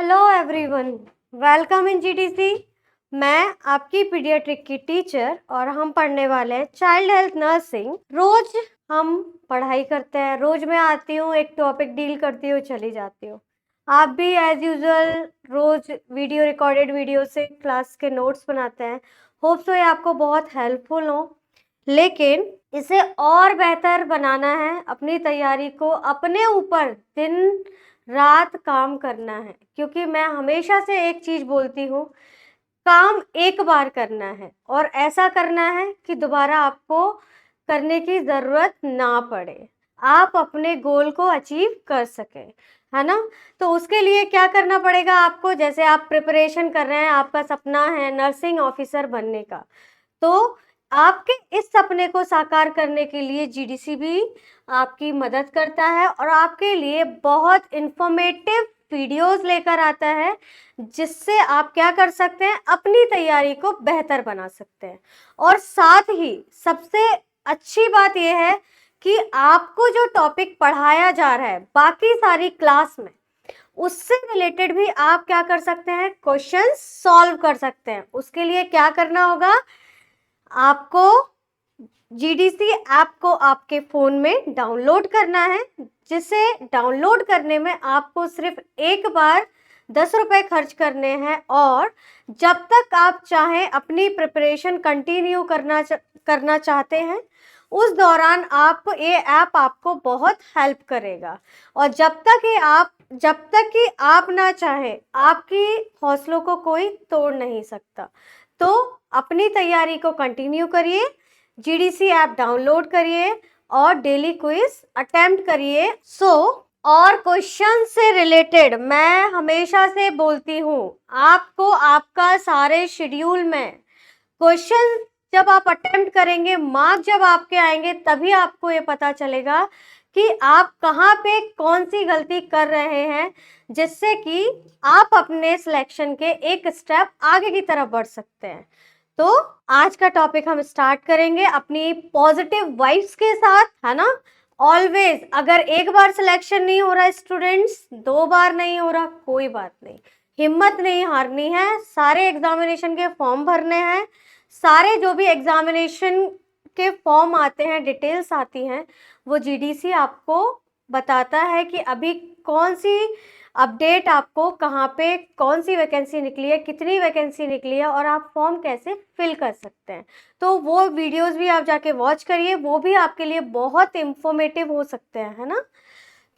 Hello everyone, welcome in GTC. मैं आपकी paediatric की टीचर और हम पढ़ने वाले हैं चाइल्ड हेल्थ नर्सिंग। रोज हम पढ़ाई करते हैं, रोज मैं आती हूँ, एक टॉपिक डील करती हूँ, चली जाती हूँ। आप भी एज यूजुअल रोज वीडियो रिकॉर्डेड वीडियो से क्लास के नोट्स बनाते हैं। होप सो ये आपको बहुत हेल्पफुल हो, लेकिन इसे और बेहतर बनाना है। अपनी तैयारी को अपने ऊपर दिन रात काम करना है, क्योंकि मैं हमेशा से एक चीज बोलती हूँ, काम एक बार करना है और ऐसा करना है कि दोबारा आपको करने की जरूरत ना पड़े, आप अपने गोल को अचीव कर सकें, है ना। तो उसके लिए क्या करना पड़ेगा आपको, जैसे आप प्रिपरेशन कर रहे हैं, आपका सपना है नर्सिंग ऑफिसर बनने का, तो आपके इस सपने को साकार करने के लिए जीडीसी भी आपकी मदद करता है और आपके लिए बहुत इंफॉर्मेटिव वीडियोस लेकर आता है, जिससे आप क्या कर सकते हैं, अपनी तैयारी को बेहतर बना सकते हैं। और साथ ही सबसे अच्छी बात यह है कि आपको जो टॉपिक पढ़ाया जा रहा है बाकी सारी क्लास में, उससे रिलेटेड भी आप क्या कर सकते हैं, क्वेश्चन सॉल्व कर सकते हैं। उसके लिए क्या करना होगा, आपको जीडीसी ऐप को आपके फोन में डाउनलोड करना है, जिसे डाउनलोड करने में आपको सिर्फ एक बार 10 रुपए खर्च करने हैं और जब तक आप चाहें अपनी प्रिपरेशन कंटिन्यू करना चाहते हैं, उस दौरान आप ये ऐप आपको बहुत हेल्प करेगा। और जब तक कि आप ना चाहें, आपकी हौसलों को कोई तोड़ नहीं सकता। तो अपनी तैयारी को कंटिन्यू करिए, जीडीसी ऐप डाउनलोड करिए और डेली क्विज अटेम्प्ट करिए। और क्वेश्चन से रिलेटेड मैं हमेशा से बोलती हूँ, आपको आपका सारे शेड्यूल में क्वेश्चन जब आप अटेम्प्ट करेंगे, मार्क जब आपके आएंगे, तभी आपको ये पता चलेगा कि आप कहाँ पे कौन सी गलती कर रहे हैं, जिससे कि आप अपने सिलेक्शन के एक स्टेप आगे की तरफ बढ़ सकते हैं। तो आज का टॉपिक हम स्टार्ट करेंगे अपनी पॉजिटिव वाइब्स के साथ, है ना। ऑलवेज, अगर एक बार सिलेक्शन नहीं हो रहा स्टूडेंट्स, 2 बार नहीं हो रहा, कोई बात नहीं, हिम्मत नहीं हारनी है। सारे एग्जामिनेशन के फॉर्म भरने हैं, सारे जो भी एग्जामिनेशन के फॉर्म आते हैं, डिटेल्स आती हैं, वो जीडीसी आपको बताता है कि अभी कौन सी अपडेट, आपको कहाँ पे कौन सी वैकेंसी निकली है, कितनी वैकेंसी निकली है और आप फॉर्म कैसे फिल कर सकते हैं। तो वो वीडियोस भी आप जाके वॉच करिए, वो भी आपके लिए बहुत इंफॉर्मेटिव हो सकते हैं, है ना।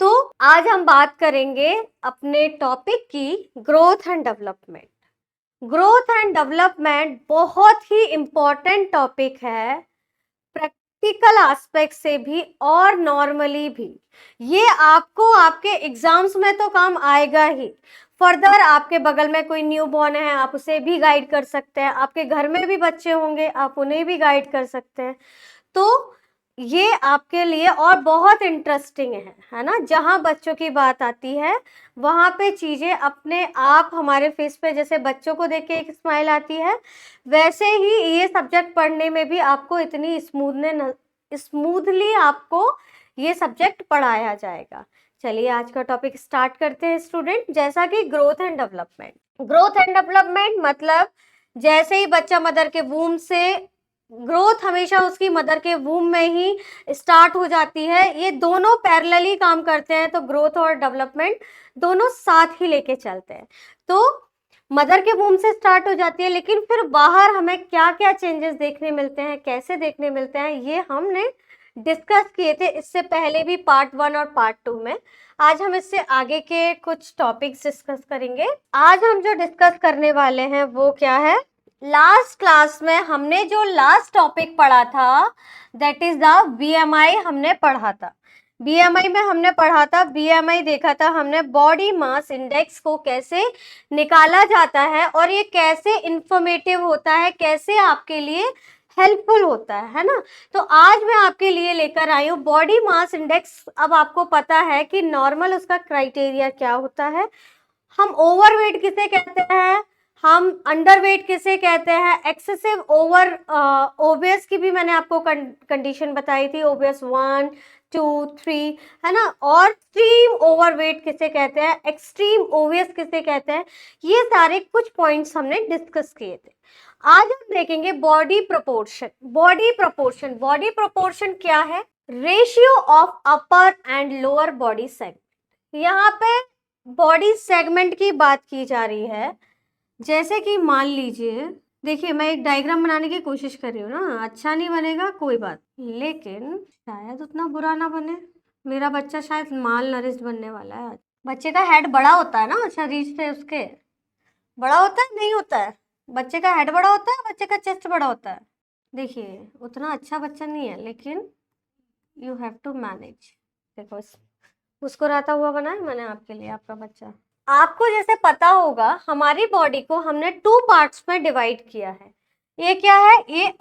तो आज हम बात करेंगे अपने टॉपिक की, growth and development. Growth and development बहुत ही इंपॉर्टेंट टॉपिक है, प्रैक्टिकल एस्पेक्ट से भी और नॉर्मली भी। ये आपको आपके एग्जाम्स में तो काम आएगा ही, फर्दर आपके बगल में कोई न्यू बॉर्न है, आप उसे भी गाइड कर सकते हैं, आपके घर में भी बच्चे होंगे, आप उन्हें भी गाइड कर सकते हैं। तो ये आपके लिए और बहुत इंटरेस्टिंग है ना। जहाँ बच्चों की बात आती है, वहाँ पे चीजें अपने आप हमारे फेस पे, जैसे बच्चों को देख के एक स्माइल आती है, वैसे ही ये सब्जेक्ट पढ़ने में भी आपको इतनी स्मूथली आपको ये सब्जेक्ट पढ़ाया जाएगा। चलिए आज का टॉपिक स्टार्ट करते हैं स्टूडेंट। जैसा कि growth and development, growth and development मतलब जैसे ही बच्चा मदर के वूम से, ग्रोथ हमेशा उसकी मदर के वूम में ही स्टार्ट हो जाती है, ये दोनों पैरेलली काम करते हैं, तो ग्रोथ और डेवलपमेंट दोनों साथ ही लेके चलते हैं। तो मदर के वूम से स्टार्ट हो जाती है, लेकिन फिर बाहर हमें क्या क्या चेंजेस देखने मिलते हैं, कैसे देखने मिलते हैं, ये हमने डिस्कस किए थे इससे पहले भी, पार्ट 1 और पार्ट 2 में। आज हम इससे आगे के कुछ टॉपिक्स डिस्कस करेंगे। आज हम जो डिस्कस करने वाले हैं वो क्या है, लास्ट क्लास में हमने जो लास्ट टॉपिक पढ़ा था, दैट इज द बीएमआई हमने पढ़ा था। बीएमआई में हमने पढ़ा था, बीएमआई देखा था हमने, बॉडी मास इंडेक्स को कैसे निकाला जाता है और ये कैसे इंफॉर्मेटिव होता है, कैसे आपके लिए हेल्पफुल होता है ना। तो आज मैं आपके लिए लेकर आई हूँ बॉडी मास इंडेक्स। अब आपको पता है कि नॉर्मल उसका क्राइटेरिया क्या होता है, हम ओवरवेट किसे कहते हैं, हम अंडरवेट किसे कहते हैं, एक्सेसिव ओवर ओबियस की भी मैंने आपको कंडीशन बताई थी, ओबियस 1, 2 3, है ना। और एक्सट्रीम ओवरवेट किसे कहते हैं, एक्सट्रीम ओवियस किसे कहते हैं, ये सारे कुछ पॉइंट्स हमने डिस्कस किए थे। आज हम देखेंगे बॉडी प्रोपोर्शन। बॉडी प्रोपोर्शन क्या है, ratio of upper and lower body segment. यहाँ पे बॉडी सेगमेंट की बात की जा रही है। जैसे कि मान लीजिए, देखिए मैं एक डायग्राम बनाने की कोशिश कर रही हूँ ना, अच्छा नहीं बनेगा कोई बात, लेकिन शायद उतना बुरा ना बने। मेरा बच्चा शायद माल नरिश बनने वाला है आज। बच्चे का हेड बड़ा होता है ना शरीर से, उसके बड़ा होता है नहीं होता है, बच्चे का हेड बड़ा होता है, बच्चे का चेस्ट बड़ा होता है। देखिए उतना अच्छा बच्चा नहीं है, लेकिन यू हैव टू मैनेज। देखो उसको रहता हुआ बनाया मैंने आपके लिए, आपका बच्चा। आपको जैसे पता होगा हमारी बॉडी को हमने 2 पार्ट्स में डिवाइड किया है। ये क्या है, ये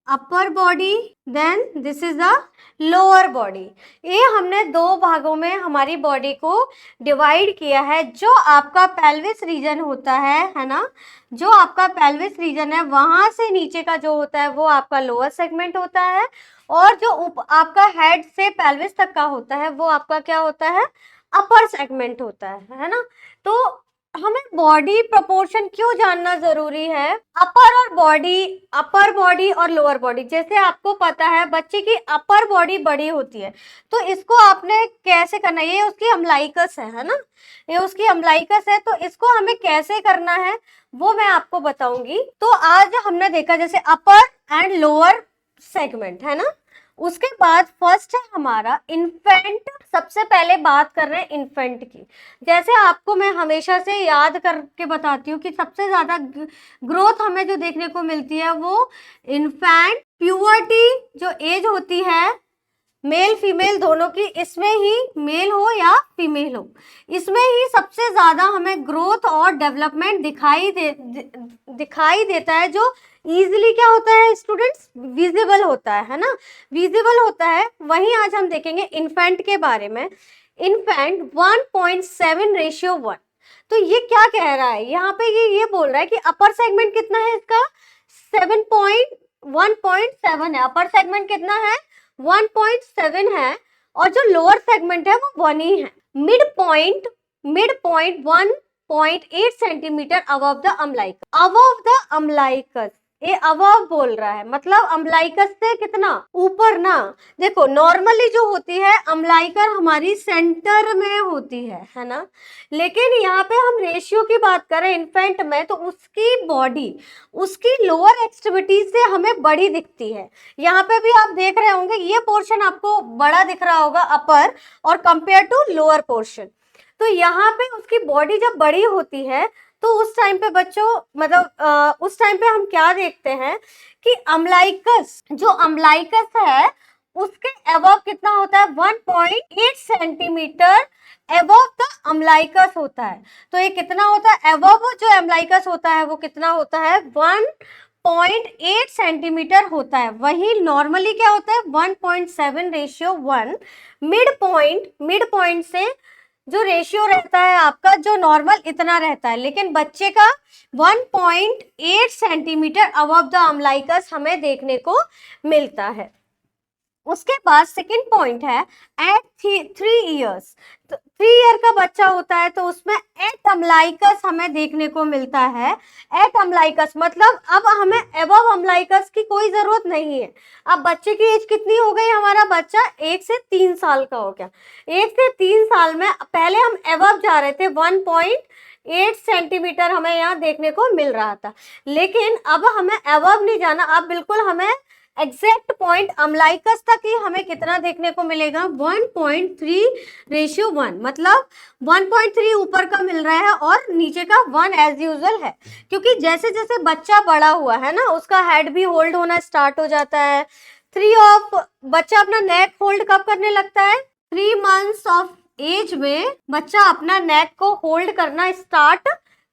upper body, then this is the lower body. ये हमने 2 भागों में हमारी बॉडी को डिवाइड किया है। जो आपका पेल्विस रीजन होता है ना, जो आपका पेल्विस रीजन है वहां से नीचे का जो होता है वो आपका लोअर सेगमेंट होता है, और जो आपका हेड से पेल्विस तक का होता है वो आपका क्या होता है, अपर सेगमेंट होता है ना। तो हमें बॉडी प्रोपोर्शन क्यों जानना जरूरी है, अपर बॉडी और लोअर बॉडी। जैसे आपको पता है बच्चे की अपर बॉडी बड़ी होती है, तो इसको आपने कैसे करना है, ये उसकी अम्लाइकस है ना, ये उसकी अम्लाइकस है, तो इसको हमें कैसे करना है वो मैं आपको बताऊंगी। तो आज हमने देखा जैसे अपर एंड लोअर सेगमेंट है ना। उसके बाद फर्स्ट है हमारा इन्फेंट। सबसे पहले बात कर रहे हैं इन्फेंट की। जैसे आपको मैं हमेशा से याद करके बताती हूँ कि सबसे ज्यादा ग्रोथ हमें जो देखने को मिलती है वो इन्फेंट प्यूबर्टी जो एज होती है, मेल फीमेल दोनों की, इसमें ही मेल हो या फीमेल हो, इसमें ही सबसे ज्यादा हमें ग्रोथ और डेवलपमेंट दिखाई देता है, जो इजीली क्या होता है स्टूडेंट्स, विजिबल होता है ना, विजिबल होता है। वहीं आज हम देखेंगे इन्फेंट के बारे में। इन्फेंट 1.7:1। तो ये क्या कह रहा है यहाँ पे, ये बोल रहा है कि अपर सेगमेंट कितना है इसका, 1.7 है। अपर सेगमेंट कितना है, 1.7 है, और जो लोअर सेगमेंट है वो 1 ही है। Mid point 1.8 centimetre above the अम्लाइकस। ये अबव बोल रहा है, मतलब अम्लाइकस से कितना ऊपर ना। देखो नॉर्मली जो होती है अम्लाइकर हमारी सेंटर में होती है ना, लेकिन यहाँ पे हम रेशियो की बात करें इन्फेंट में, तो उसकी बॉडी उसकी लोअर एक्सट्रीमिटी से हमें बड़ी दिखती है। यहाँ पे भी आप देख रहे होंगे ये पोर्शन आपको बड़ा दिख रहा होगा अपर, और कंपेयर टू लोअर पोर्शन। तो यहाँ पे उसकी बॉडी जब बड़ी होती है तो उस टाइम पे बच्चों, मतलब उस टाइम पे हम क्या देखते हैं कि अम्लाइकस, जो अम्लाइकस है उसके अबव कितना होता है, 1.8 सेंटीमीटर अबव द अम्लाइकस होता है। तो ये कितना होता है, अबव जो अम्लाइकस होता है वो कितना होता है, 1.8 सेंटीमीटर होता है। वही नॉर्मली क्या होता है, 1.7:1। मिड पॉइंट से जो रेशियो रहता है आपका, जो नॉर्मल इतना रहता है, लेकिन बच्चे का 1.8 सेंटीमीटर अबव द अम्लाइकस हमें देखने को मिलता है। उसके बाद सेकंड पॉइंट है एट 3 इयर्स। तो 3 ईयर का बच्चा होता है तो उसमें एट अम्लाइकस हमें देखने को मिलता है। एट अम्लाइकस मतलब अब हमें अबव अम्लाइकस की कोई जरूरत नहीं है। अब बच्चे की एज कितनी हो गई, हमारा बच्चा 1 से 3 साल का हो गया। 1 से 3 साल में पहले हम अबव जा रहे थे, 1.8 सेंटीमीटर हमें यहाँ देखने को मिल रहा था, लेकिन अब हमें अबव नहीं जाना। अब बिल्कुल हमें एग्जैक्ट पॉइंट अम्लाइकस तक ही हमें कितना देखने को मिलेगा, 1.3:1, मतलब 1.3 ऊपर का मिल रहा है और नीचे का 1 एज यूजुअल है। क्योंकि जैसे जैसे बच्चा बड़ा हुआ है ना, उसका हेड भी होल्ड होना स्टार्ट हो जाता है। बच्चा अपना नेक होल्ड कब करने लगता है, 3 मंथ्स ऑफ एज में बच्चा अपना नेक को होल्ड करना स्टार्ट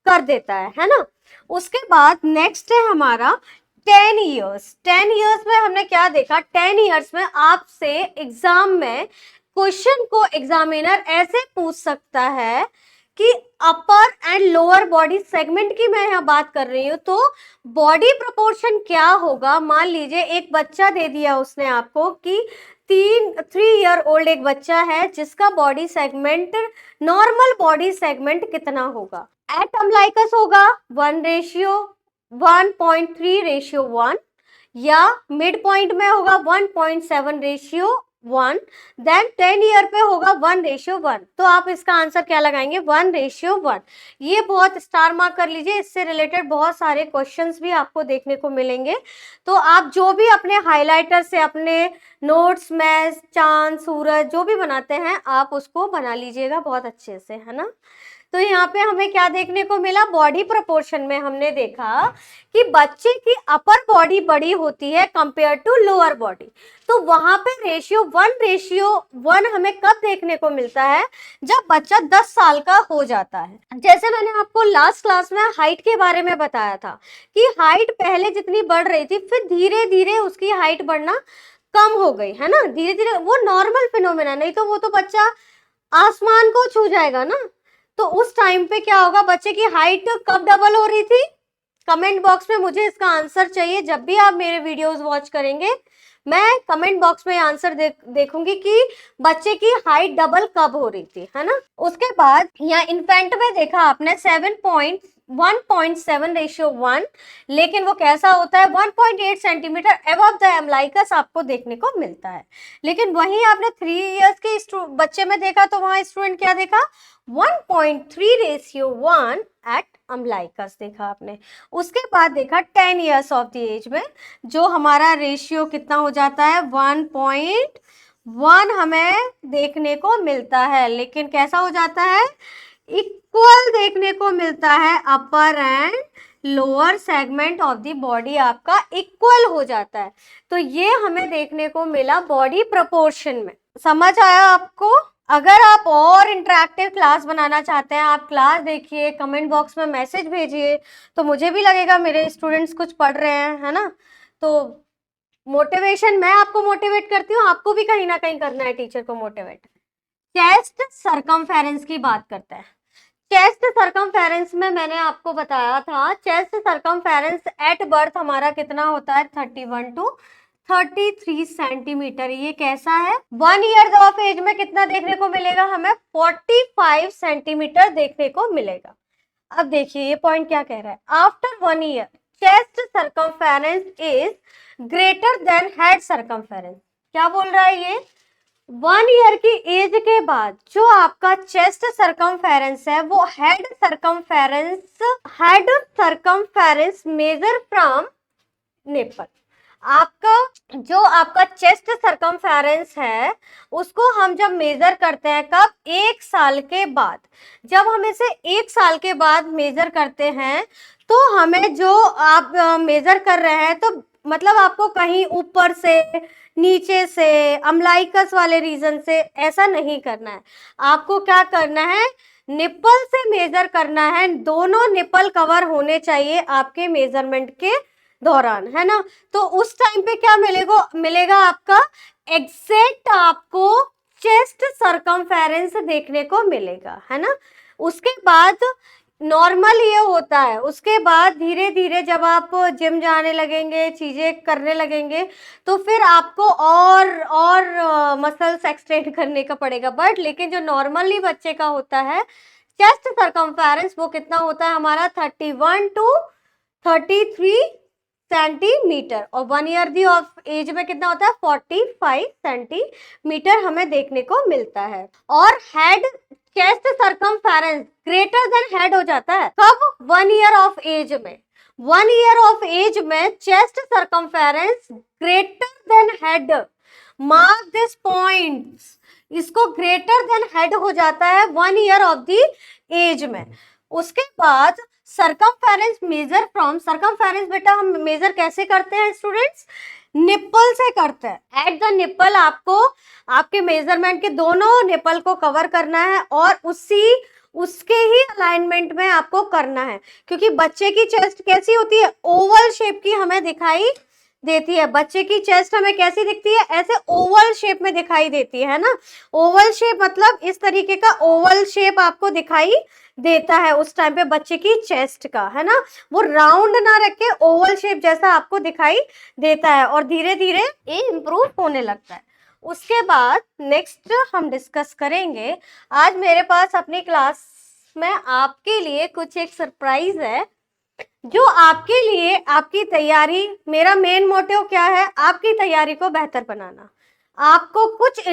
कर देता है ना। उसके बाद नेक्स्ट है हमारा 10 ईयर्स। 10 ईयर्स में हमने क्या देखा, 10 ईयर्स में आपसे एग्जाम में क्वेश्चन को एग्जामिनर ऐसे पूछ सकता है कि अपर एंड लोअर बॉडी सेगमेंट की मैं यहाँ बात कर रही हूँ, तो बॉडी प्रोपोर्शन क्या होगा। मान लीजिए एक बच्चा दे दिया उसने आपको कि 3 ईयर ओल्ड एक बच्चा है जिसका body segment, normal body segment कितना होगा। एट अम्लाइकस होगा 1:1.3:1, या मिड पॉइंट में होगा 1.7:1, देन 10 ईयर पे होगा 1:1। तो आप इसका आंसर क्या लगाएंगे, 1:1। ये बहुत स्टार मार्क कर लीजिए, इससे रिलेटेड बहुत सारे क्वेश्चंस भी आपको देखने को मिलेंगे। तो आप जो भी अपने हाइलाइटर से अपने नोट्स में चांद सूरज जो भी बनाते हैं आप उसको बना लीजिएगा बहुत अच्छे से, है ना। तो यहाँ पे हमें क्या देखने को मिला, बॉडी प्रोपोर्शन में हमने देखा कि बच्चे की अपर बॉडी बड़ी होती है कंपेयर टू लोअर बॉडी। तो वहां पे रेशियो 1:1 हमें कब देखने को मिलता है, जब बच्चा 10 साल का हो जाता है। जैसे मैंने आपको लास्ट क्लास में हाइट के बारे में बताया था कि हाइट पहले जितनी बढ़ रही थी, फिर धीरे धीरे उसकी हाइट बढ़ना कम हो गई, है ना। धीरे धीरे वो नॉर्मल फिनोमेना, नहीं तो वो तो बच्चा आसमान को छू जाएगा ना। तो उस टाइम पे क्या होगा, बच्चे की हाइट कब डबल हो रही थी। कमेंट बॉक्स में मुझे इसका आंसर चाहिए। जब भी आप मेरे वीडियोस वॉच करेंगे मैं कमेंट बॉक्स में आंसर देखूंगी कि बच्चे की हाइट डबल कब हो रही थी, है ना। उसके बाद यहाँ इन्फेंट में देखा आपने 1.7:1, लेकिन वो कैसा होता है 1.8 सेंटीमीटर एबव द एम्ब्लाइकस आपको देखने को मिलता है। लेकिन वहीं आपने 3 इयर्स के बच्चे में देखा तो वहां स्टूडेंट क्या देखा, 1.3:1 एट अम्लाइकस देखा आपने। उसके बाद देखा 10 इयर्स ऑफ द एज में जो हमारा रेशियो कितना हो जाता है 1.1 हमें देखने को मिलता है। लेकिन कैसा हो जाता है, इक्वल देखने को मिलता है, upper and lower segment of the body आपका इक्वल हो जाता है। तो ये हमें देखने को मिला बॉडी प्रोपोर्शन में। समझ आया आपको। अगर आप और इंटरेक्टिव क्लास बनाना चाहते हैं, आप क्लास देखिए, कमेंट बॉक्स में मैसेज भेजिए, तो मुझे भी लगेगा मेरे स्टूडेंट्स कुछ पढ़ रहे हैं, है ना। तो मोटिवेशन, मैं आपको मोटिवेट करती हूँ, आपको भी कहीं ना कहीं करना है टीचर को मोटिवेट। चेस्ट सरकमफेरेंस की बात करते हैं। चेस्ट सरकमफेरेंस में मैंने आपको बताया था, चेस्ट सरकमफेरेंस एट बर्थ हमारा कितना होता है 31 to 33 सेंटीमीटर। ये कैसा है, 1 ईयर ऑफ एज में कितना देखने को मिलेगा, हमें 45 सेंटीमीटर देखने को मिलेगा। अब देखिए ये पॉइंट क्या कह रहा है, after 1 year chest circumference is greater than head circumference. क्या बोल रहा है ये, 1 ईयर की एज के बाद जो आपका चेस्ट सरकमफेरेंस है वो head circumference measure from nipple. आपका चेस्ट सरकमफेरेंस है उसको हम जब मेजर करते हैं कब, 1 साल के बाद। जब हम इसे 1 साल के बाद मेजर करते हैं तो हमें जो आप मेजर कर रहे हैं, तो मतलब आपको कहीं ऊपर से, नीचे से, अम्लाइकस वाले रीजन से ऐसा नहीं करना है। आपको क्या करना है, निप्पल से मेजर करना है। दोनों निप्पल कवर होने चाहिए आपके मेजरमेंट के दौरान, है ना। तो उस टाइम पे क्या मिलेगा आपका एग्जैक्ट आपको चेस्ट सरकमफेरेंस देखने को मिलेगा, है ना। उसके बाद नॉर्मल ये होता है, उसके बाद धीरे धीरे जब आप जिम जाने लगेंगे, चीजें करने लगेंगे, तो फिर आपको और मसल्स एक्सटेंड करने का पड़ेगा। बट लेकिन जो नॉर्मली बच्चे का होता है चेस्ट सरकमफेरेंस वो कितना होता है हमारा 31 to 33 सेंटीमीटर, और 1 ईयर दी ऑफ एज में कितना होता है 45 सेंटीमीटर हमें देखने को मिलता है। और head chest circumference greater than head हो जाता है कब, 1 ईयर ऑफ एज में। 1 ईयर ऑफ एज में chest circumference greater than head, mark this point, इसको ग्रेटर देन हेड हो जाता है 1 ईयर ऑफ द एज में। उसके बाद सरकमफेरेंस मेजर फ्रॉम, सरकमफेरेंस बेटा हम मेजर कैसे करते हैं स्टूडेंट्स, निप्पल से करते हैं। एट द निप्पल आपको आपके मेजरमेंट के दोनों निप्पल को कवर करना है और उसके ही अलाइनमेंट में आपको करना है, क्योंकि बच्चे की चेस्ट कैसी होती है, ओवल शेप की हमें दिखाई देती है। बच्चे की चेस्ट हमें कैसी दिखती है, ऐसे ओवल शेप में दिखाई देती है ना। ओवल शेप मतलब इस तरीके का ओवल शेप आपको दिखाई देता है उस टाइम पे बच्चे की चेस्ट का, है ना। वो राउंड ना रख के ओवल शेप जैसा आपको दिखाई देता है और धीरे धीरे ये इम्प्रूव होने लगता है। उसके बाद नेक्स्ट हम डिस्कस करेंगे, आज मेरे पास अपनी क्लास में आपके लिए कुछ एक सरप्राइज है जो आपके लिए आपकी तैयारी, मेरा मेन मोटिव क्या है, आपकी तैयारी को बेहतर बनाना, आपको कुछ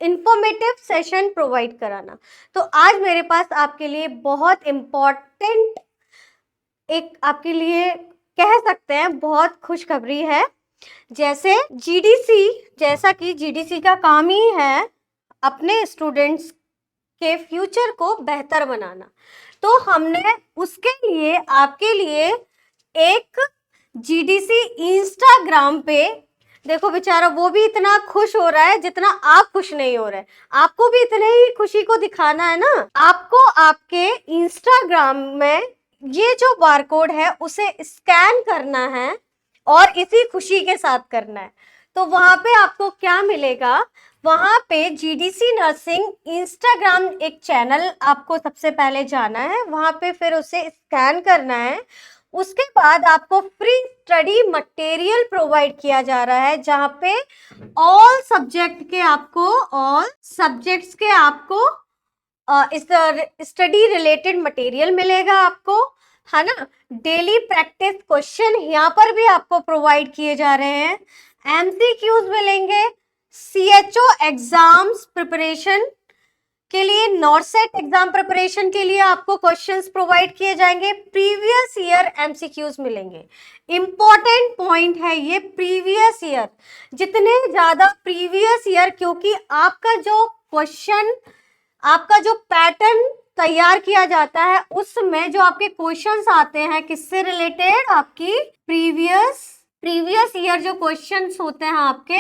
इंफॉर्मेटिव सेशन प्रोवाइड कराना। तो आज मेरे पास आपके लिए बहुत इम्पोर्टेंट एक आपके लिए कह सकते हैं बहुत खुशखबरी है। जैसे जीडीसी, जैसा कि जीडीसी का काम ही है अपने स्टूडेंट्स के फ्यूचर को बेहतर बनाना, तो हमने उसके लिए आपके लिए एक जीडीसी इंस्टाग्राम पे, देखो बेचारा वो भी इतना खुश हो रहा है जितना आप खुश नहीं हो रहे, आपको भी इतने ही खुशी को दिखाना है ना। आपको आपके इंस्टाग्राम में ये जो बारकोड है उसे स्कैन करना है और इसी खुशी के साथ करना है। तो वहां पे आपको क्या मिलेगा, वहां पे जीडीसी नर्सिंग इंस्टाग्राम एक चैनल आपको सबसे पहले जाना है, वहां पे फिर उसे स्कैन करना है। उसके बाद आपको फ्री स्टडी मटेरियल प्रोवाइड किया जा रहा है जहां पे ऑल सब्जेक्ट्स के आपको इस स्टडी रिलेटेड मटेरियल मिलेगा आपको, है ना। डेली प्रैक्टिस क्वेश्चन यहाँ पर भी आपको प्रोवाइड किए जा रहे हैं, एमसीक्यूज मिलेंगे, सीएचओ एग्जाम्स प्रिपरेशन के लिए, नॉर्सेट एग्जाम प्रिपरेशन के लिए आपको क्वेश्चंस प्रोवाइड किए जाएंगे, प्रीवियस ईयर एमसीक्यूज मिलेंगे। इंपॉर्टेंट पॉइंट है ये प्रीवियस ईयर, जितने ज्यादा प्रीवियस ईयर, क्योंकि आपका जो क्वेश्चन, आपका जो पैटर्न तैयार किया जाता है उसमें जो आपके क्वेश्चंस आते हैं किससे रिलेटेड, आपकी प्रीवियस ईयर जो क्वेश्चंस होते हैं आपके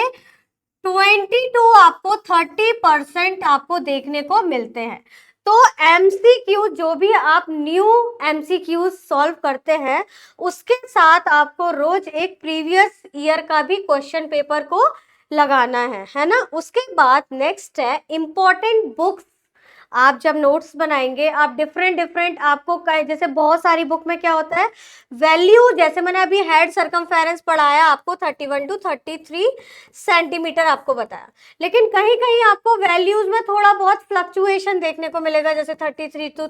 22 आपको 30% आपको देखने को मिलते हैं। तो एमसीक्यू जो भी आप न्यू एमसीक्यू सॉल्व करते हैं उसके साथ आपको रोज एक प्रीवियस ईयर का भी क्वेश्चन पेपर को लगाना है ना। उसके बाद नेक्स्ट है इंपॉर्टेंट बुक्स। आप जब नोट्स बनाएंगे आप डिफरेंट आपको जैसे बहुत सारी बुक में क्या होता है वैल्यू, जैसे मैंने अभी हेड सर्कमफेरेंस पढ़ाया आपको 31 टू 33 सेंटीमीटर आपको बताया, लेकिन कहीं कहीं आपको वैल्यूज में थोड़ा बहुत फ्लक्चुएशन देखने को मिलेगा, जैसे 33 टू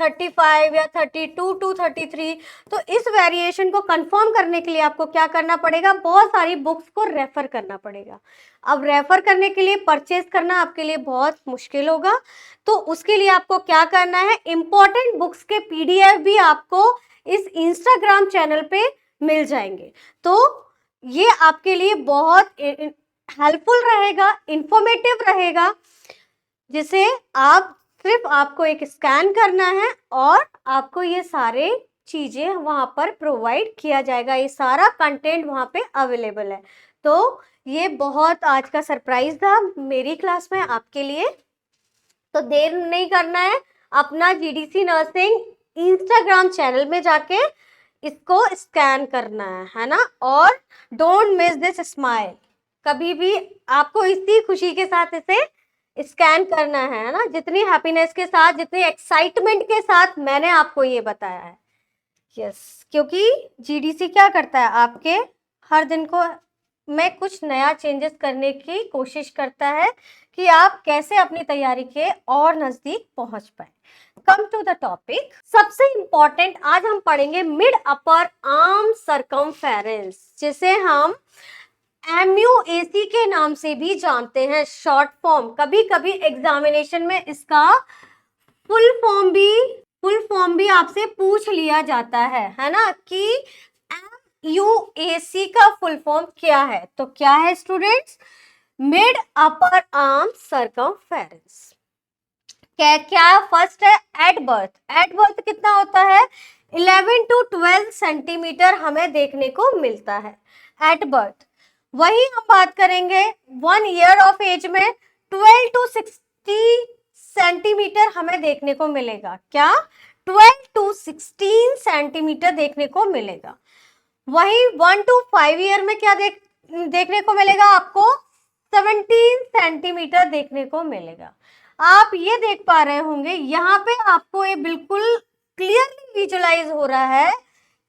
35 या 32 टू 33। तो इस वेरिएशन को कंफर्म करने के लिए आपको क्या करना पड़ेगा, बहुत सारी बुक्स को रेफर करना पड़ेगा। अब रेफर करने के लिए परचेज करना आपके लिए बहुत मुश्किल होगा, तो उसके लिए आपको क्या करना है, इंपॉर्टेंट बुक्स के पीडीएफ भी आपको इस इंस्टाग्राम चैनल पे मिल जाएंगे। तो ये आपके लिए बहुत हेल्पफुल रहेगा, इंफॉर्मेटिव रहेगा, जिसे आप सिर्फ आपको एक स्कैन करना है और आपको ये सारे चीजें वहां पर प्रोवाइड किया जाएगा, ये सारा कंटेंट वहां पे अवेलेबल है। तो ये बहुत आज का सरप्राइज था मेरी क्लास में आपके लिए। तो देर नहीं करना है, अपना जीडीसी नर्सिंग इंस्टाग्राम चैनल में जाके इसको स्कैन करना है ना। और डोंट मिस दिस स्माइल, कभी भी आपको इसी खुशी के साथ इसे स्कैन करना है ना, जितनी हैप्पीनेस के साथ, जितनी एक्साइटमेंट के साथ मैंने आपको ये बताया है। यस, क्योंकि जीडीसी क्या करता है, आपके हर दिन को में कुछ नया चेंजेस करने की कोशिश करता है कि आप कैसे अपनी तैयारी के और नजदीक पहुंच पाए। कम टू द टॉपिक, सबसे इंपॉर्टेंट आज हम पढ़ेंगे मिड अपर आर्म सर्कमफेरेंस, जिसे हम MUAC के नाम से भी जानते हैं, शॉर्ट फॉर्म। कभी कभी एग्जामिनेशन में इसका फुल फॉर्म भी आपसे पूछ लिया जाता है ना, कि MUAC का फुल फॉर्म क्या है। तो क्या है students, mid upper arm circumference. क्या फर्स्ट है एट बर्थ। एट बर्थ कितना होता है, 11 टू 12 सेंटीमीटर हमें देखने को मिलता है एट बर्थ। वही हम बात करेंगे 1 ईयर ऑफ एज में 12 टू 60 सेंटीमीटर हमें देखने को मिलेगा। क्या, 12 टू 16 सेंटीमीटर देखने को मिलेगा। वही 1 to 5 ईयर में क्या देखने को मिलेगा आपको, 17 सेंटीमीटर देखने को मिलेगा। आप ये देख पा रहे होंगे यहाँ पे आपको ये बिल्कुल क्लियरली विजुअलाइज हो रहा है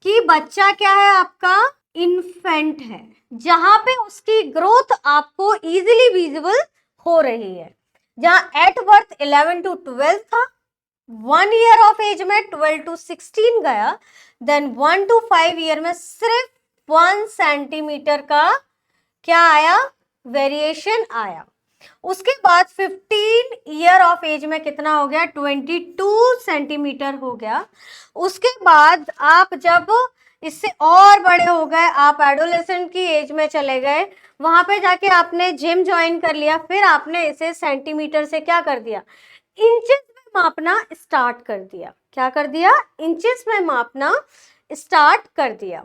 कि बच्चा क्या है, आपका इन्फेंट है, जहां पे उसकी ग्रोथ आपको इजीली विजिबल हो रही है। जहां एट बर्थ 11 to 12 था, 1 ईयर ऑफ एज में 12 to 16 गया, देन 1 to 5 ईयर में सिर्फ 1 सेंटीमीटर का क्या आया, वेरिएशन आया। उसके बाद 15 ईयर ऑफ एज में कितना हो गया, 22 सेंटीमीटर हो गया। उसके बाद आप जब इससे और बड़े हो गए, आप एडोलेसेंट की एज में चले गए, वहां पे जाके आपने जिम ज्वाइन कर लिया, फिर आपने इसे सेंटीमीटर से क्या कर दिया, इंचेस में मापना स्टार्ट कर दिया। क्या कर दिया, इंचेस में मापना स्टार्ट कर दिया।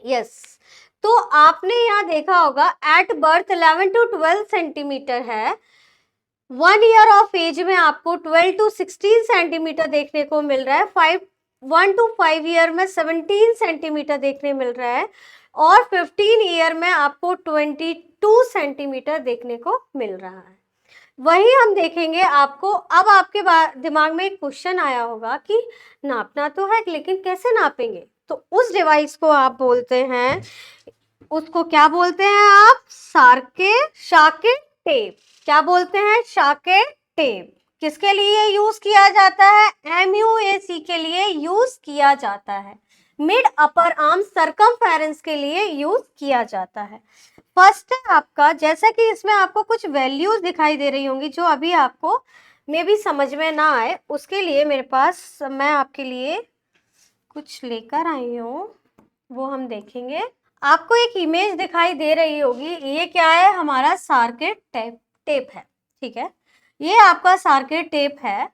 यस, तो आपने यहाँ देखा होगा एट बर्थ 11 to 12 सेंटीमीटर है, 1 ईयर ऑफ एज में आपको 12 to 16 सेंटीमीटर देखने को मिल रहा है, 1 to 5 ईयर में 17 सेंटीमीटर देखने मिल रहा है, और 15 ईयर में आपको 22 सेंटीमीटर देखने को मिल रहा है। वही हम देखेंगे आपको। अब आपके दिमाग में एक क्वेश्चन आया होगा कि नापना तो है लेकिन कैसे नापेंगे, तो उस डिवाइस को आप बोलते हैं, उसको क्या बोलते हैं आप, शाके टेप। क्या बोलते हैं, शाके टेप। किसके लिए यूज किया जाता है, MUAC के लिए यूज किया जाता है, मिड अपर आर्म सरकमफेरेंस के लिए यूज किया जाता है। फर्स्ट है आपका, जैसा कि इसमें आपको कुछ वैल्यूज दिखाई दे रही होंगी जो अभी आपको मे भी समझ में ना आए, उसके लिए मेरे पास मैं आपके लिए कुछ लेकर आई हूँ, वो हम देखेंगे। आपको एक इमेज दिखाई दे रही होगी, ये क्या है, हमारा सर्किट टेप है, ठीक है। ये आपका सर्किट टेप है,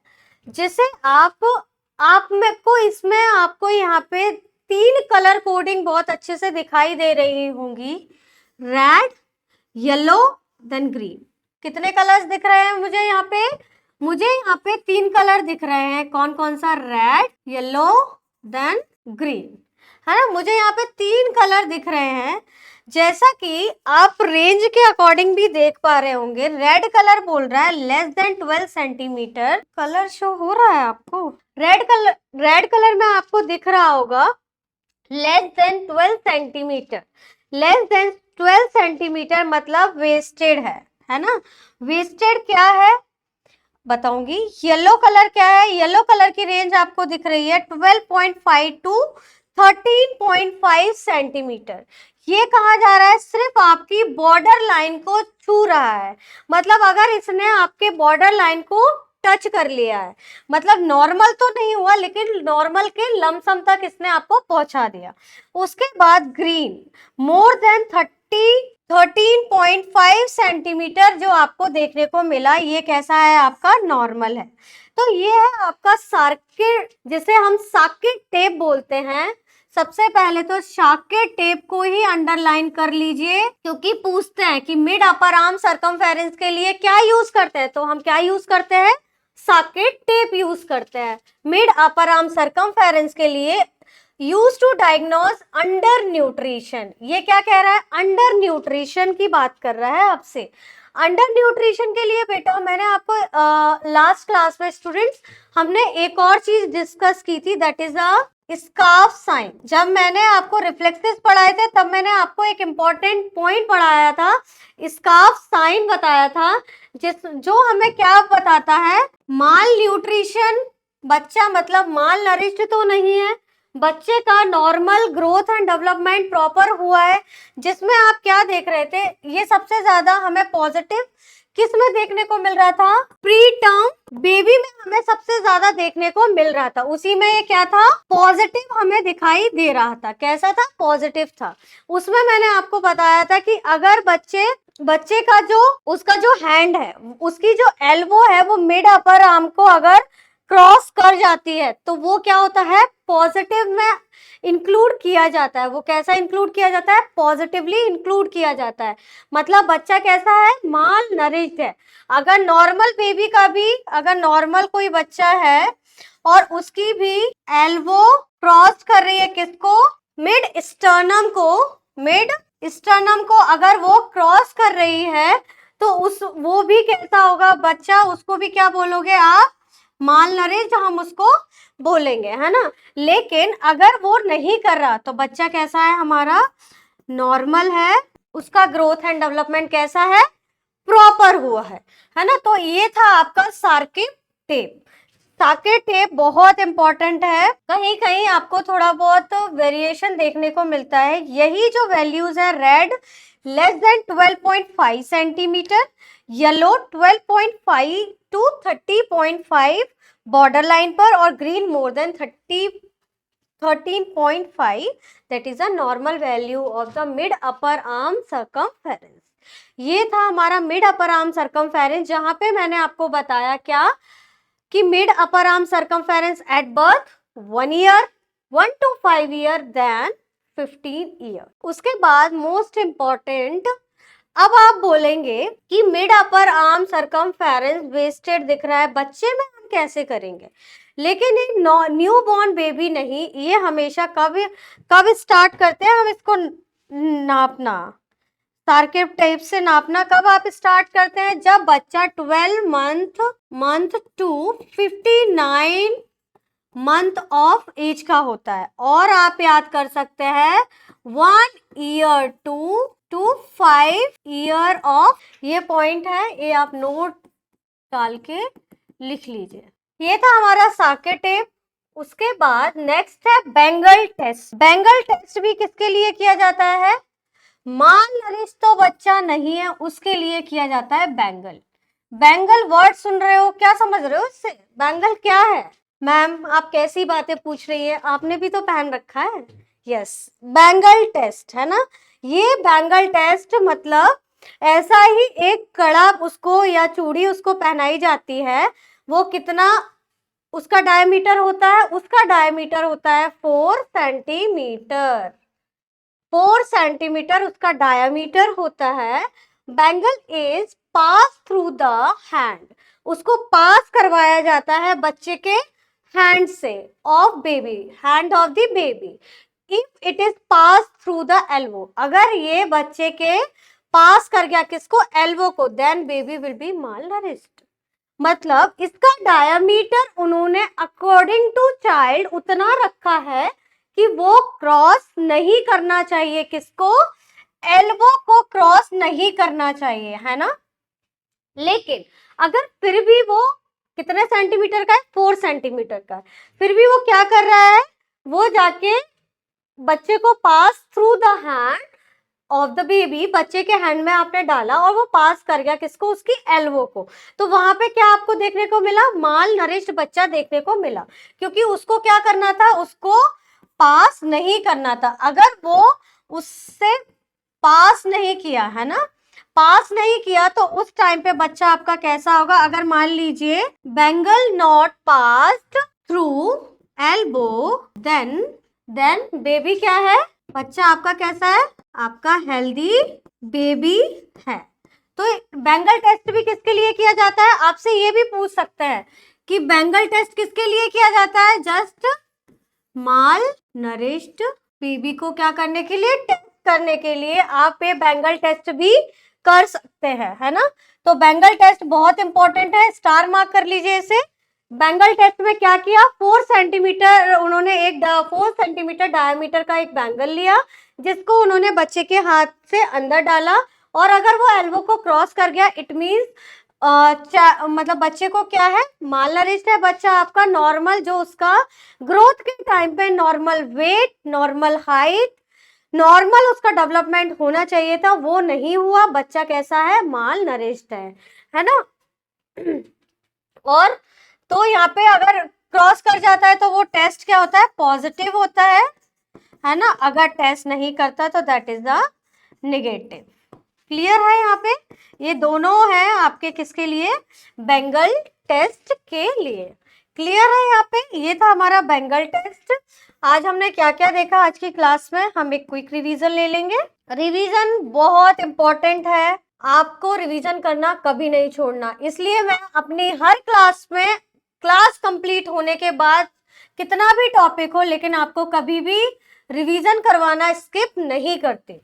जिसे आप में को इसमें आपको यहाँ पे 3 कलर कोडिंग बहुत अच्छे से दिखाई दे रही होंगी, रेड, येलो, देन ग्रीन। कितने कलर्स दिख रहे हैं मुझे यहाँ पे, मुझे यहाँ पे 3 कलर दिख रहे हैं। कौन कौन सा, रेड, येलो, देन ग्रीन, है ना। मुझे यहाँ पे 3 कलर दिख रहे हैं। जैसा कि आप रेंज के अकॉर्डिंग भी देख पा रहे होंगे, रेड कलर बोल रहा है less than 12 centimetre. Colour show हो रहा है आपको, रेड कलर में आपको दिख रहा होगा less than 12 centimetre. Less than 12 centimetre मतलब वेस्टेड है ना। वेस्टेड क्या है बताऊंगी। येलो कलर क्या है, येलो कलर की रेंज आपको दिख रही है 12.5 टू 13.5 सेंटीमीटर। ये कहा जा रहा है सिर्फ आपकी बॉर्डर लाइन को छू रहा है, मतलब अगर इसने आपके बॉर्डर लाइन को टच कर लिया है, मतलब नॉर्मल तो नहीं हुआ लेकिन नॉर्मल के लमसम तक इसने आपको पहुंचा दिया। उसके बाद ग्रीन, मोर देन 13.5 सेंटीमीटर जो आपको देखने को मिला, ये कैसा है, आपका नॉर्मल है। तो ये है आपका सर्किट, जिसे हम सर्किट टेप बोलते हैं। सबसे पहले तो सर्किट टेप को ही अंडरलाइन कर लीजिए, क्योंकि पूछते हैं कि मिड अपर आर्म सरकमफेरेंस के लिए क्या यूज करते हैं, तो हम क्या यूज करते हैं, सर्किट टेप यूज करते हैं। मिड अपर आर्म सरकमफेरेंस के लिए use to diagnose under nutrition. ये क्या कह रहा है, अंडर न्यूट्रिशन की बात कर रहा है आपसे। अंडर न्यूट्रिशन के लिए बेटा मैंने आपको लास्ट क्लास में स्टूडेंट्स हमने एक और चीज डिस्कस की थी, that is a scarf sign. जब मैंने आपको रिफ्लेक्सेस पढ़ाए थे तब मैंने आपको एक इम्पॉर्टेंट पॉइंट पढ़ाया था, स्कार्फ साइन बताया था, जो हमें क्या बताता है, माल न्यूट्रिशन। बच्चा मतलब माल नरिश्ड तो नहीं है, बच्चे का normal growth and development proper हुआ है। जिसमें आप क्या देख रहे थे, ये सबसे ज्यादा हमें पॉजिटिव किस में देखने को मिल रहा था, प्री टर्म बेबी में हमें सबसे ज्यादा देखने को मिल रहा था। उसी में ये क्या था, पॉजिटिव हमें दिखाई दे रहा था। कैसा था, पॉजिटिव था। उसमें मैंने आपको बताया था कि अगर बच्चे का जो उसका जो हैंड है, उसकी जो एल्बो है वो मिड अपर आर्म को अगर क्रॉस कर जाती है तो वो क्या होता है, पॉजिटिव में इंक्लूड किया जाता है। वो कैसा इंक्लूड किया जाता है, पॉजिटिवली इंक्लूड किया जाता है। मतलब बच्चा कैसा है, माल नरिश्ड है। अगर नॉर्मल बेबी का भी, अगर नॉर्मल कोई बच्चा है और उसकी भी एल्बो क्रॉस कर रही है किसको, मिड स्टर्नम को अगर वो क्रॉस कर रही है तो वो भी कैसा होगा बच्चा, उसको भी क्या बोलोगे आप, माल नरिश्ड हम उसको बोलेंगे, है ना। लेकिन अगर वो नहीं कर रहा तो बच्चा कैसा है हमारा, नॉर्मल है, उसका ग्रोथ एंड डेवलपमेंट कैसा है, प्रॉपर हुआ है ना। तो ये था आपका सार्किक टेप। सार्किट टेप बहुत इंपॉर्टेंट है, कहीं कहीं आपको थोड़ा बहुत वेरिएशन देखने को मिलता है। यही जो वैल्यूज है, red less than 12.5 centimetre, yellow 12.5 to 30.5 border line पर, और green more than 13.5, that is a normal value of the mid upper arm circumference. ये था हमारा मिड अपर आर्म सर्कमफेरेंस, जहां पे मैंने आपको बताया क्या कि mid upper arm circumference at birth 1 year, 1 to 5 year, then 15 year. उसके बाद मोस्ट इंपॉर्टेंट, अब आप बोलेंगे कि mid upper arm circumference wasted दिख रहा है, बच्चे में हम कैसे करेंगे। लेकिन एक न्यू बॉर्न बेबी नहीं, ये हमेशा कब स्टार्ट करते हैं हम इसको नापना, सार्किट टेप से नापना कब आप स्टार्ट करते हैं, जब बच्चा 12 month to 59 month of age का होता है। और आप याद कर सकते हैं 1 ईयर टू 5 ईयर ऑफ, ये पॉइंट है, ये आप नोट डाल के लिख लीजिए। ये था हमारा सार्किट टेप। उसके बाद नेक्स्ट है बेंगल टेस्ट। बेंगल टेस्ट भी किसके लिए किया जाता है, माल नरिश तो बच्चा नहीं है, उसके लिए किया जाता है बेंगल। बेंगल वर्ड सुन रहे हो, क्या समझ रहे हो इससे, बेंगल क्या है। मैम आप कैसी बातें पूछ रही है, आपने भी तो पहन रखा है। यस, बेंगल टेस्ट है ना। ये बेंगल टेस्ट मतलब ऐसा ही एक कड़ा उसको या चूड़ी उसको पहनाई जाती है, वो कितना उसका डायमीटर होता है, उसका डायमीटर होता है 4 सेंटीमीटर। 4 सेंटीमीटर उसका डायमीटर होता है। Bangle is pass through the hand, उसको पास करवाया जाता है बच्चे के हैंड से, of baby, hand of the baby. If it is pass through the elbow, अगर ये बच्चे के पास कर गया किसको, एल्बो को, then baby will be malnourished. मतलब इसका डायमीटर उन्होंने अकॉर्डिंग टू चाइल्ड उतना रखा है कि वो क्रॉस नहीं करना चाहिए, किसको, एल्बो को क्रॉस नहीं करना चाहिए, है ना। लेकिन अगर फिर भी वो कितने सेंटीमीटर का है, 4 सेंटीमीटर का है, फिर भी वो क्या कर रहा है, वो जाके बच्चे को pass through the hand of the baby, बच्चे के हैंड में आपने डाला और वो पास कर गया किसको, उसकी एल्बो को, तो वहां पे क्या आपको देखने को मिला, माल नरिश्ड बच्चा देखने को मिला, क्योंकि उसको क्या करना था, उसको पास नहीं करना था। अगर वो उससे पास नहीं किया, है ना, पास नहीं किया, तो उस टाइम पे बच्चा आपका कैसा होगा, अगर मान लीजिए bangle not passed through elbow, then baby क्या है, बच्चा आपका कैसा है, आपका हेल्दी बेबी है। तो बेंगल टेस्ट भी किसके लिए किया जाता है, आपसे ये भी पूछ सकते हैं कि बेंगल टेस्ट किसके लिए किया जाता है, जस्ट माल नरिश्ड बेबी को क्या करने के लिए, टेस्ट करने के लिए आप ये बेंगल टेस्ट भी कर सकते हैं, है ना। तो बेंगल टेस्ट बहुत इंपॉर्टेंट है, स्टार मार्क कर लीजिए इसे। बेंगल टेस्ट में क्या किया, 4 सेंटीमीटर उन्होंने 4 सेंटीमीटर डायमीटर का एक बेंगल लिया, जिसको उन्होंने बच्चे के हाथ से अंदर डाला, और अगर वो एल्बो को क्रॉस कर गया, इट मीन्स मतलब बच्चे को क्या है, माल नरिश्ड है बच्चा आपका, नॉर्मल जो उसका ग्रोथ के टाइम पे normal weight, normal height, normal उसका डेवलपमेंट होना चाहिए था, वो नहीं हुआ, बच्चा कैसा है, माल नरिश्ड है ना। और तो यहाँ पे अगर क्रॉस कर जाता है तो वो टेस्ट क्या होता है, पॉजिटिव होता है ना। अगर टेस्ट नहीं करता तो that is the negative. Clear है यहाँ पे, ये दोनों है आपके किसके लिए, बेंगल टेस्ट के लिए। क्लियर है यहाँ पे, ये था हमारा बेंगल टेस्ट। आज हमने क्या क्या देखा आज की क्लास में, हम एक क्विक रिवीजन ले लेंगे। रिवीजन बहुत इंपॉर्टेंट है, आपको रिवीजन करना कभी नहीं छोड़ना, इसलिए मैं अपनी हर क्लास में, क्लास कंप्लीट होने के बाद कितना भी टॉपिक हो, लेकिन आपको कभी भी रिवीजन करवाना स्किप नहीं करते।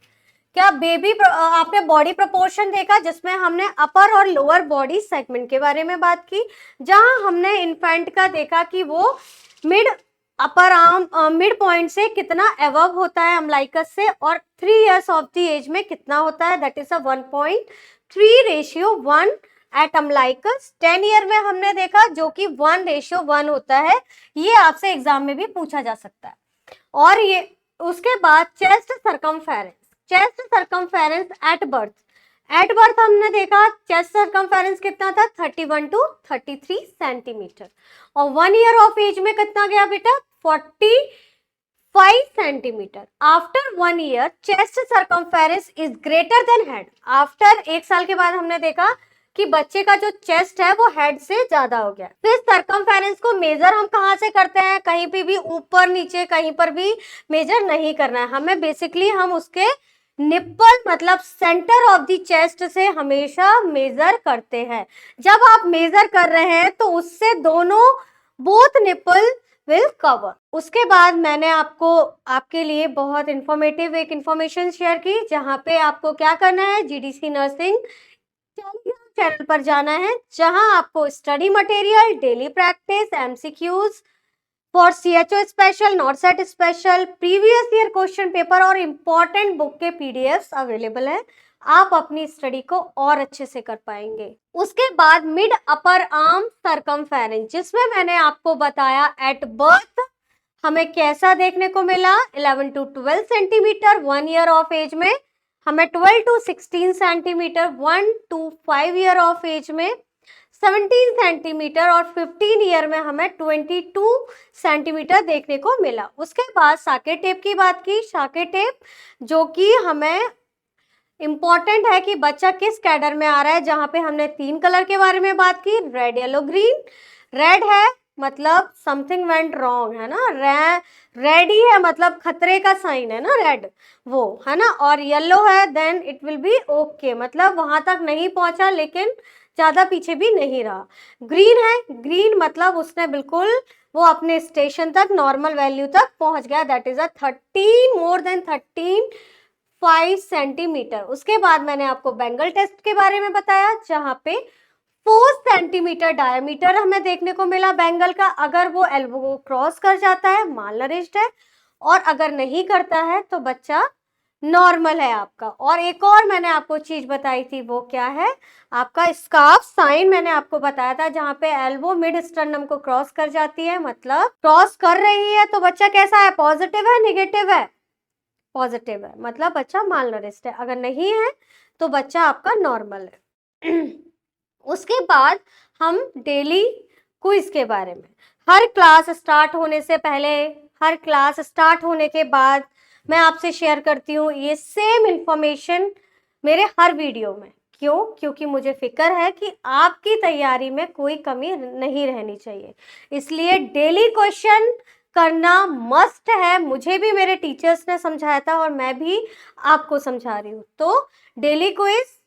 क्या आपने बॉडी प्रोपोर्शन देखा, जिसमें हमने अपर और लोअर बॉडी सेगमेंट के बारे में बात की, जहां हमने इन्फेंट का देखा कि वो mid upper arm mid point से कितना एवब होता है अम्लाइकस से, और 3 इयर्स ऑफ द एज में कितना होता है, that is a 1.3:1 at umbilicus. 10 year में हमने देखा जो कि 1:1 होता है। ये आपसे एग्जाम में भी पूछा जा सकता है। और ये उसके बाद चेस्ट सरकमफेरेंस एट बर्थ हमने देखा चेस्ट सरकमफेरेंस कितना था, 31 to 33 सेंटीमीटर, और 1 ईयर ऑफ एज में कितना गया बेटा, 45 centimetre. After 1 year chest circumference is greater than head. After 1 साल के बाद हमने देखा कि बच्चे का जो चेस्ट है वो हेड से ज्यादा हो गया। फिर सरकमफेरेंस को मेजर हम कहाँ से करते हैं, कहीं पे भी ऊपर नीचे कहीं पर भी मेजर नहीं करना है हमें, बेसिकली हम उसके निप्पल मतलब सेंटर ऑफ द चेस्ट से हमेशा मेजर करते हैं। जब आप मेजर कर रहे हैं तो उससे दोनों बोथ निप्पल विल कवर। उसके बाद मैंने आपके लिए बहुत इंफॉर्मेटिव एक इंफॉर्मेशन शेयर की, जहां पे आपको क्या करना है, जीडीसी नर्सिंग चैनल पर जाना है, जहां आपको study material, daily practice, MCQs for CHO special, NORCET special, previous year question paper और इम्पोर्टेंट बुक के पीडीएफ्स अवेलेबल है। आप अपनी स्टडी को और अच्छे से कर पाएंगे। उसके बाद मिड अपर आर्म सरकमफेरेंस, जिसमें मैंने आपको बताया एट बर्थ हमें कैसा देखने को मिला, 11 to 12 centimetre 1 year of age में, हमें 12 to 16 centimetre 1 to 5 year of age में, 17 सेंटीमीटर और 15 ईयर में हमें 22 सेंटीमीटर देखने को मिला। उसके बाद साकेट टेप की बात की, साकेट टेप जो कि हमें इम्पॉर्टेंट है कि बच्चा किस कैडर में आ रहा है, जहां पे हमने 3 कलर के बारे में बात की, रेड येलो ग्रीन। रेड है मतलब समथिंग वेंट रॉन्ग है ना, रेड ही है मतलब खतरे का साइन है ना रेड, वो है ना, और येलो है then it will be okay, मतलब वहां तक नहीं पहुंचा लेकिन ज्यादा पीछे भी नहीं रहा। ग्रीन है, ग्रीन मतलब उसने बिल्कुल वो अपने स्टेशन तक नॉर्मल वैल्यू तक पहुंच गया, that is a 13 more than 5 centimetre. उसके बाद मैंने आपको बेंगल टेस्ट के बारे में बताया, जहां पे 4 सेंटीमीटर डायमीटर हमें देखने को मिला बेंगल का। अगर वो एल्बो को क्रॉस कर जाता है मालनरिश्ड है, और अगर नहीं करता है तो बच्चा नॉर्मल है आपका। और एक और मैंने आपको चीज बताई थी, वो क्या है, आपका स्कार्फ साइन मैंने आपको बताया था, जहां पे एल्बो मिड स्टर्नम को क्रॉस कर जाती है, मतलब क्रॉस कर रही है तो बच्चा कैसा है, पॉजिटिव है नेगेटिव है, पॉजिटिव है, मतलब बच्चा मालनरिश्ड है। अगर नहीं है तो बच्चा आपका नॉर्मल है। उसके बाद हम डेली क्विज के बारे में, हर क्लास स्टार्ट होने से पहले, हर क्लास स्टार्ट होने के बाद मैं आपसे शेयर करती हूँ ये सेम इंफॉर्मेशन मेरे हर वीडियो में। क्यों? क्योंकि मुझे फिक्र है कि आपकी तैयारी में कोई कमी नहीं रहनी चाहिए, इसलिए डेली क्वेश्चन करना मस्ट है। मुझे भी मेरे टीचर्स ने समझाया था और मैं भी आपको समझा रही हूँ। तो डेली क्विज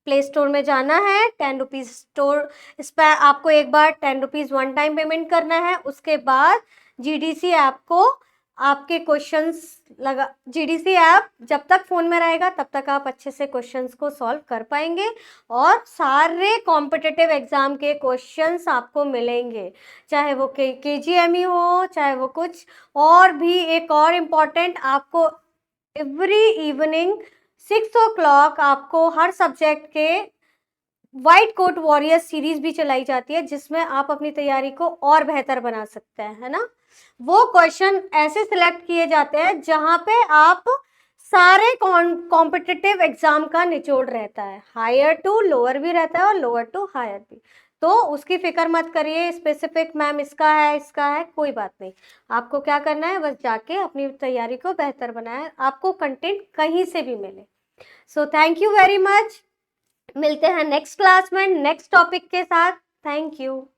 प्ले स्टोर में जाना है, 10 रुपीज स्टोर, इस पर आपको एक बार 10 रुपीज वन टाइम पेमेंट करना है। उसके बाद जीडीसी ऐप को आपके क्वेश्चंस लगा, जीडीसी ऐप जब तक फोन में रहेगा तब तक आप अच्छे से क्वेश्चंस को सॉल्व कर पाएंगे, और सारे कॉम्पिटिटिव एग्जाम के क्वेश्चंस आपको मिलेंगे, चाहे वो केजीएमई हो, चाहे वो कुछ और भी। एक और इम्पॉर्टेंट, आपको एवरी इवनिंग 6 o'clock आपको हर सब्जेक्ट के व्हाइट कोट वॉरियर सीरीज भी चलाई जाती है, जिसमें आप अपनी तैयारी को और बेहतर बना सकते हैं, है ना। वो क्वेश्चन ऐसे सिलेक्ट किए जाते हैं जहां पे आप सारे कॉम्पिटिटिव एग्जाम का निचोड़ रहता है, हायर टू लोअर भी रहता है और लोअर टू हायर भी। तो उसकी फिक्र मत करिए स्पेसिफिक मैम इसका है, कोई बात नहीं। आपको क्या करना है, बस जाके अपनी तैयारी को बेहतर बनाए, आपको कंटेंट कहीं से भी मिले। So thank you very much, मिलते हैं नेक्स्ट क्लास में नेक्स्ट टॉपिक के साथ। Thank you.